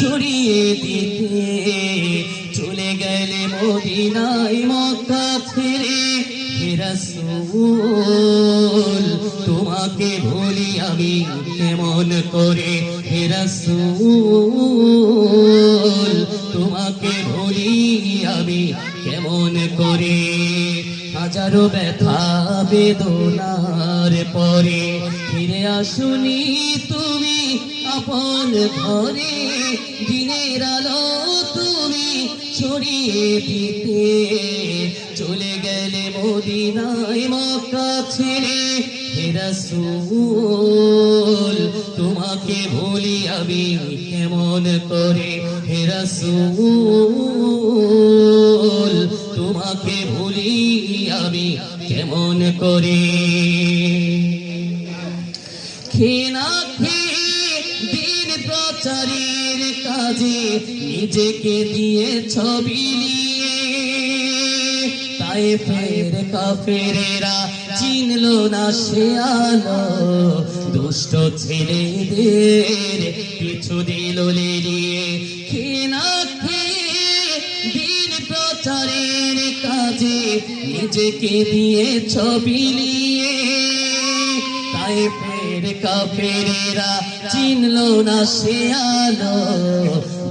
ছড়িয়ে দিতে চলে গেলে মদিনায় মক্কা ছেড়ে। হে রাসূল তোমাকে ভুলি আমি কেমন করে, হে রাসূল তোমাকে ভুলি আমি কেমন করে। হাজারো ব্যথা বেদনার পরে ফিরে আসুনি তুমি আপন ঘরে। দিনের আলো তুমি ছড়িয়ে দিতে চলে গেলে মদিনায় মক্কা ছেড়ে। হে রাসূল তোমাকে ভুলি আমি কেমন করে, হে রাসূল তোমাকে ভুলি আমি কেমন করে। খেনা খেয়ে দিন প্রচারের কাজে নিজেকে দিয়ে ছবি নিয়ে তায়েফের কাফেরেরা চিনলো না সে আলো। দুষ্ট ছেলেদের পিছু দিল লেলিয়ে। খেনা খেয়ে দিন প্রচারের কাজে নিজেকে দিয়ে ছবি নিয়ে তায়েফের কাফেরেরা চিনলো না সে আলো।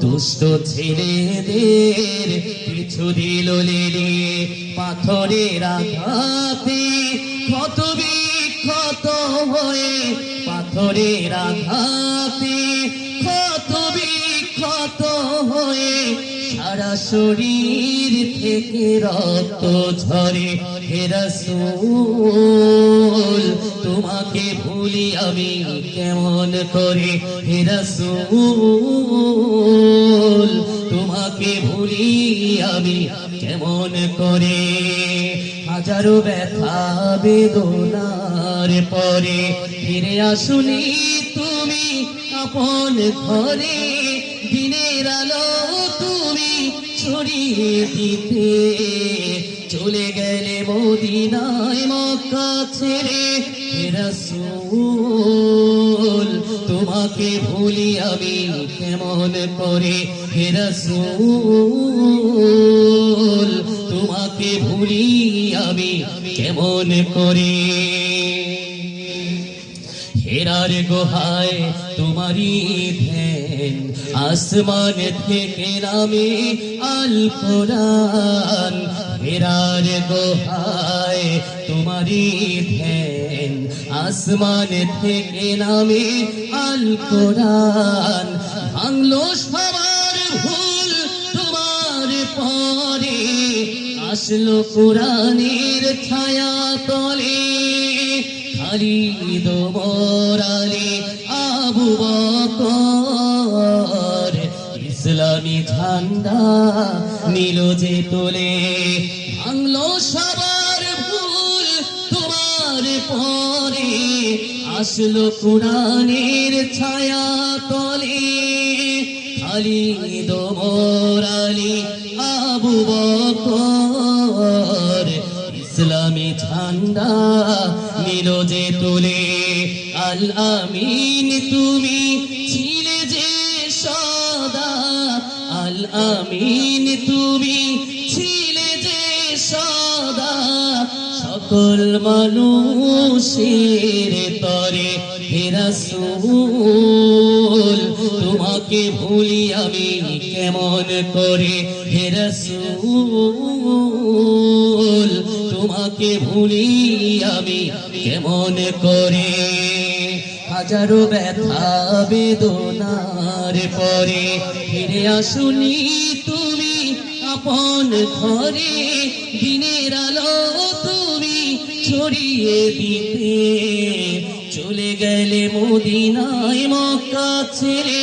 দুষ্ট ছেলেদের পিছু দিল লেলিয়ে। পাথরের আঘাতে ক্ষত বিক্ষত হয়ে, পাথরের আঘাতে ক্ষত বিক্ষত হয়ে সারা শরীর থেকে রক্ত ঝরে। হে রাসূল তোমাকে ভুলি আমি কেমন করে, হে রাসূল তোমাকে ভুলি আমি কেমন করে। হাজারো ব্যথা বেদনার পরে ফিরে আসুনি তুমি আপন ঘরে। দিনের আলো তুমি ছড়িয়ে দিতে চলে গেলে মদিনায় মক্কা ছেড়ে। হে রাসূল তোমাকে ভুলি আমি কেমন করে, হে রাসূল তোমাকে ভুলি আমি কেমন করে। হেরার গুহায় তোমারি ধ্যান, আসমান থেকে নামে আল কোরআন। হেরার গুহায় তোমারি ধ্যান, আসমান থেকে নামে আল কোরআন। ভাঙলো সবার ভুল তোমার পরে, আসলো কোরআনের ছায়া তলে। খালিদ ওমর আলী আবু বকর ইসলামী ঝান্ডা নিল যে তোলে। ভাঙলো সবার ভুল তোমার পরে, আসলো কোরআনের ছায়া তলে। খালিদ ওমর আলী আবু বকর ইসলামী ঝান্ডা নিল যে তোলে। আল আমিন তুমি ছিলে যে সদা, আল আমিন তুমি ছিলে যে সদা সকল মানুষের তরে। হে রাসূল তোমাকে ভুলি আমি কেমন করে, হে রাসূল তোমাকে ভুলি আমি কেমন করে। হাজারো ব্যথা বেদনার পরে ফিরে আসুনি তুমি আপন ঘরে। দিনের আলো তুমি ছড়িয়ে দিতে চলে গেলে মদিনায় মক্কা ছেড়ে।